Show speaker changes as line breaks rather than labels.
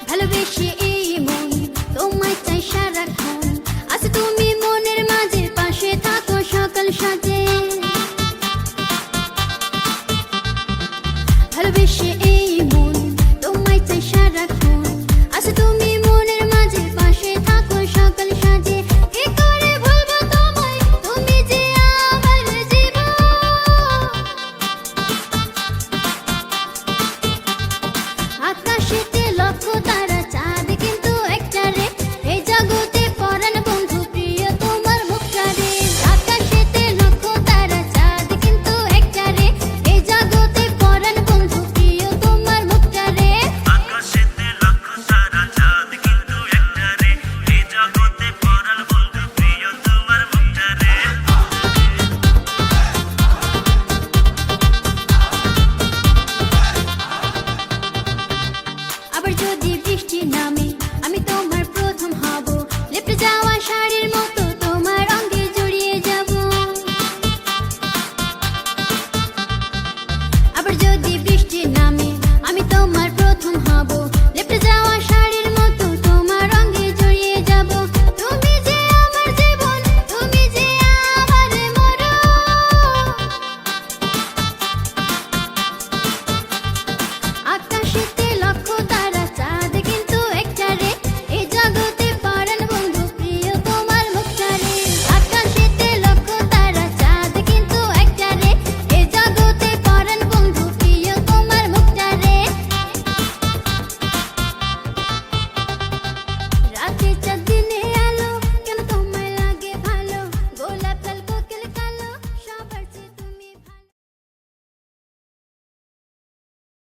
ভালোবেসে এই মন তোমায় চাই সারাক্ষণ। আচ্ছা তুমি মনের মাঝে পাশে থাকো সকাল সাজে। ভালোবেসে এই মন তোমায় চাই সারাক্ষণ। আচ্ছা তুমি মনের মাঝে পাশে থাকো সকাল সাজে। কি করে ভুলবো তোমায়, তুমি যে আমার জীবন। আকাশেতে লক্ষ তারা, চাঁদ কিন্তু একটা রে। এই জগতে পরাণ বন্ধু প্রিয় তোমার মুখটা রে। আকাশেতে লক্ষ তারা, চাঁদ কিন্তু একটা রে। এই জগতে পরাণ বন্ধু প্রিয় তোমার মুখটা রে।
আকাশেতে লক্ষ তারা, চাঁদ কিন্তু একটা রে। এই জগতে পরাণ বন্ধু প্রিয় তোমার মুখটা রে।
আবার যদি বৃষ্টি নামে আমি তোমার প্রথম হব। লেপটে যাওয়া শাড়ির মতো তোমার অঙ্গে জড়িয়ে যাব। আবার যদি বৃষ্টি নামে আমি তোমার প্রথম হব। লেপটে যাওয়া শাড়ির মতো তোমার অঙ্গে জড়িয়ে যাব। তুমি যে আমার জীবন, তুমি যে আমার মরণ। আকাশেতে